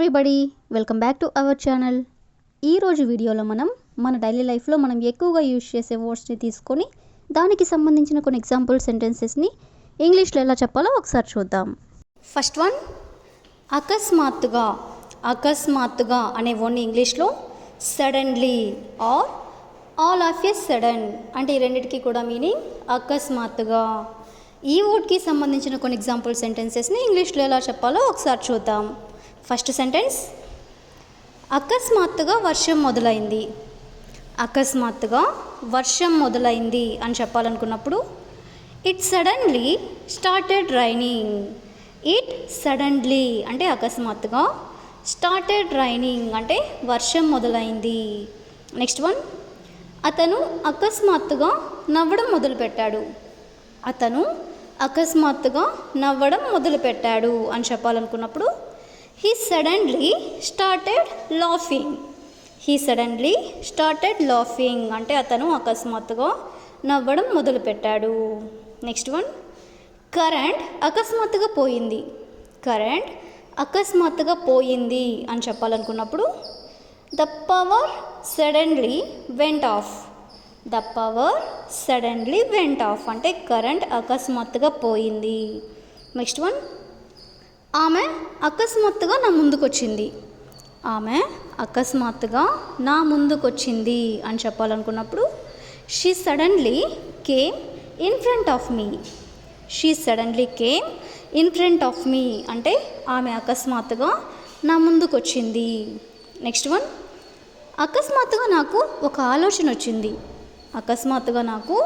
Everybody, welcome back to our channel. ఈరోజు వీడియోలో మన డైలీ లైఫ్లో మనం ఎక్కువగా యూజ్ చేసే వర్డ్స్ని తీసుకొని దానికి సంబంధించిన కొన్ని ఎగ్జాంపుల్ సెంటెన్సెస్ని ఇంగ్లీష్లో ఎలా చెప్పాలో ఒకసారి చూద్దాం. ఫస్ట్ వన్, అకస్మాత్తుగా. అకస్మాత్తుగా అనే వర్డ్ని ఇంగ్లీష్లో suddenly or all of a sudden అంటే ఈ రెండింటికి కూడా మీనింగ్ అకస్మాత్తుగా. ఈ వర్డ్కి సంబంధించిన కొన్ని ఎగ్జాంపుల్ సెంటెన్సెస్ని ఇంగ్లీష్లో ఎలా చెప్పాలో ఒకసారి చూద్దాం. ఫస్ట్ సెంటెన్స్, అకస్మాత్తుగా వర్షం మొదలైంది. అకస్మాత్తుగా వర్షం మొదలైంది అని చెప్పాలనుకున్నప్పుడు it suddenly started raining. It suddenly అంటే అకస్మాత్తుగా, స్టార్టెడ్ రైనింగ్ అంటే వర్షం మొదలైంది. నెక్స్ట్ వన్, అతను అకస్మాత్తుగా నవ్వడం మొదలుపెట్టాడు. అతను అకస్మాత్తుగా నవ్వడం మొదలుపెట్టాడు అని చెప్పాలనుకున్నప్పుడు he suddenly started laughing. he suddenly started laughing అంటే అతను అకస్మాత్తుగా నవ్వడం మొదలుపెట్టాడు. నెక్స్ట్ వన్, కరెంట్ అకస్మాత్తుగా పోయింది. కరెంట్ అకస్మాత్తుగా పోయింది అని చెప్పాలనుకున్నప్పుడు the power suddenly went off. The power suddenly went off అంటే కరెంట్ అకస్మాత్తుగా పోయింది. నెక్స్ట్ వన్, ఆమె అకస్మాత్తుగా నా ముందుకొచ్చింది. ఆమె అకస్మాత్తుగా నా ముందుకొచ్చింది అని చెప్పాలనుకున్నప్పుడు she suddenly came in front of me. She suddenly came in front of me అంటే ఆమె అకస్మాత్తుగా నా ముందుకొచ్చింది. నెక్స్ట్ వన్, అకస్మాత్తుగా నాకు ఒక ఆలోచన వచ్చింది. అకస్మాత్తుగా నాకు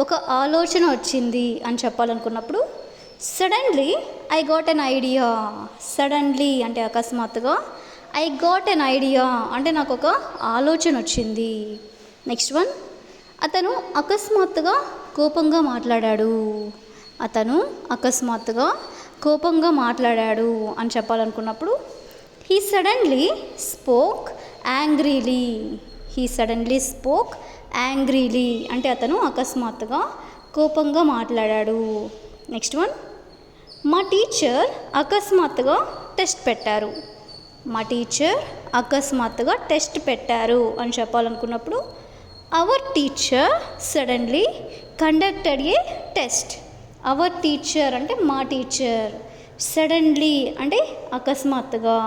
ఒక ఆలోచన వచ్చింది అని చెప్పాలనుకున్నప్పుడు suddenly I got an idea. Suddenly అంటే అకస్మాత్తుగా, ఐ గాట్ ఎన్ ఐడియా అంటే నాకు ఒక ఆలోచన వచ్చింది. నెక్స్ట్ వన్, అతను అకస్మాత్తుగా కోపంగా మాట్లాడాడు. అతను అకస్మాత్తుగా కోపంగా మాట్లాడాడు అని చెప్పాలనుకున్నప్పుడు he suddenly spoke angrily. He suddenly spoke angrily అంటే అతను అకస్మాత్తుగా కోపంగా మాట్లాడాడు. నెక్స్ట్ వన్, మా టీచర్ అకస్మాత్తుగా టెస్ట్ పెట్టారు. మా టీచర్ అకస్మాత్తుగా టెస్ట్ పెట్టారు అని చెప్పాలనుకున్నప్పుడు our teacher suddenly conducted a test. Our teacher అంటే మా టీచర్, సడన్లీ అంటే అకస్మాత్తుగా,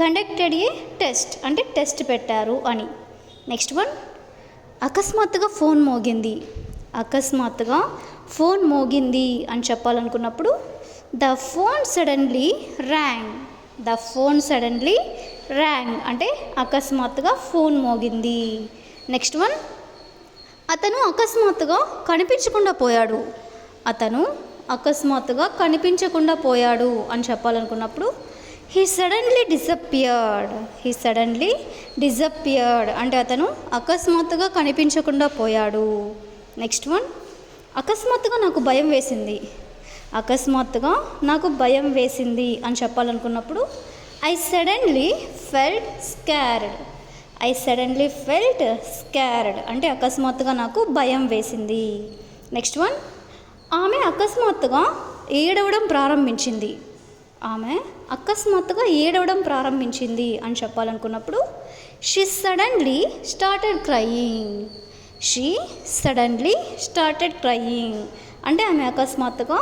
కండక్టెడ్ ఏ టెస్ట్ అంటే టెస్ట్ పెట్టారు అని. నెక్స్ట్ వన్, అకస్మాత్తుగా ఫోన్ మోగింది. అకస్మాత్తుగా ఫోన్ మోగింది అని చెప్పాలనుకున్నప్పుడు the phone suddenly rang. The phone suddenly rang అంటే అకస్మాత్తుగా ఫోన్ మోగింది. నెక్స్ట్ వన్, అతను అకస్మాత్తుగా కనిపించకుండా పోయాడు. అతను అకస్మాత్తుగా కనిపించకుండా పోయాడు అని చెప్పాలనుకున్నప్పుడు he suddenly disappeared. He suddenly disappeared అంటే అతను అకస్మాత్తుగా కనిపించకుండా పోయాడు. నెక్స్ట్ వన్, అకస్మాత్తుగా నాకు భయం వేసింది. అకస్మాత్తుగా నాకు భయం వేసింది అని చెప్పాలనుకున్నప్పుడు I suddenly felt scared. I suddenly felt scared అంటే అకస్మాత్తుగా నాకు భయం వేసింది. నెక్స్ట్ వన్, ఆమె అకస్మాత్తుగా ఏడవడం ప్రారంభించింది. ఆమె అకస్మాత్తుగా ఏడవడం ప్రారంభించింది అని చెప్పాలనుకున్నప్పుడు she suddenly started crying. She suddenly started crying అంటే ఆమె అకస్మాత్తుగా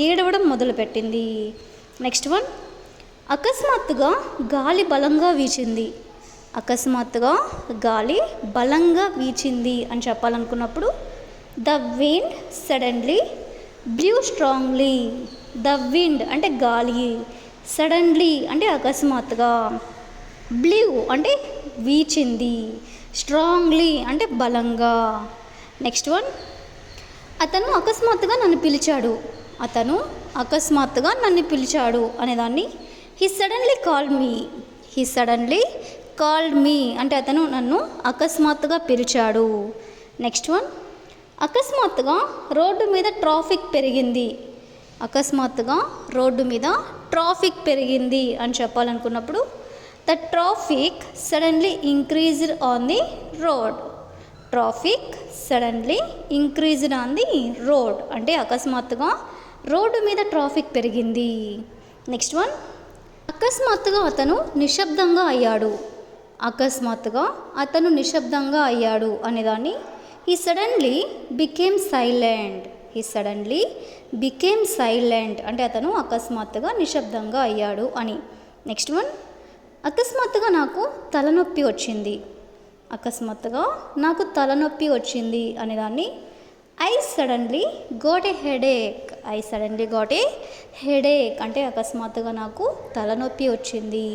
ఏడవడం మొదలుపెట్టింది. నెక్స్ట్ వన్, అకస్మాత్తుగా గాలి బలంగా వీచింది. అకస్మాత్తుగా గాలి బలంగా వీచింది అని చెప్పాలనుకున్నప్పుడు the wind suddenly blew strongly. The wind అంటే గాలి, సడన్లీ అంటే అకస్మాత్తుగా, బ్లూ అంటే వీచింది, స్ట్రాంగ్లీ అంటే బలంగా. నెక్స్ట్ వన్, అతను అకస్మాత్తుగా నన్ను పిలిచాడు. అతను అకస్మాత్తుగా నన్ను పిలిచాడు అనేదాన్ని he suddenly called me. He suddenly called me అంటే అతను నన్ను అకస్మాత్తుగా పిలిచాడు. నెక్స్ట్ వన్, అకస్మాత్తుగా రోడ్డు మీద ట్రాఫిక్ పెరిగింది. అకస్మాత్తుగా రోడ్డు మీద ట్రాఫిక్ పెరిగింది అని చెప్పాలనుకున్నప్పుడు the traffic suddenly increased on the road. Traffic suddenly increased on the road అంటే అకస్మాత్తుగా రోడ్డు మీద ట్రాఫిక్ పెరిగింది. నెక్స్ట్ వన్, అకస్మాత్తుగా అతను నిశ్శబ్దంగా అయ్యాడు. అకస్మాత్తుగా అతను నిశ్శబ్దంగా అయ్యాడు అనేదాన్ని he suddenly became silent. He suddenly became silent అంటే అతను అకస్మాత్తుగా నిశ్శబ్దంగా అయ్యాడు అని. నెక్స్ట్ వన్, అకస్మాత్తుగా నాకు తలనొప్పి వచ్చింది. అకస్మాత్తుగా నాకు తలనొప్పి వచ్చింది అనేదాన్ని I suddenly got a headache. I suddenly got a headache అంటే అకస్మాత్తుగా నాకు తలనొప్పి వచ్చింది.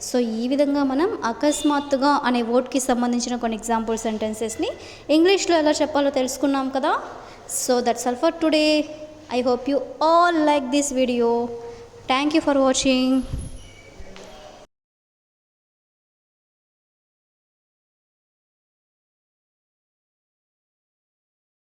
సో ఈ విధంగా మనం అకస్మాత్తుగా అనే వర్డ్కి సంబంధించిన కొన్ని ఎగ్జాంపుల్ సెంటెన్సెస్ని ఇంగ్లీష్లో ఎలా చెప్పాలో తెలుసుకున్నాం కదా. So that's all for today. I hope you all like this video. Thank you for watching.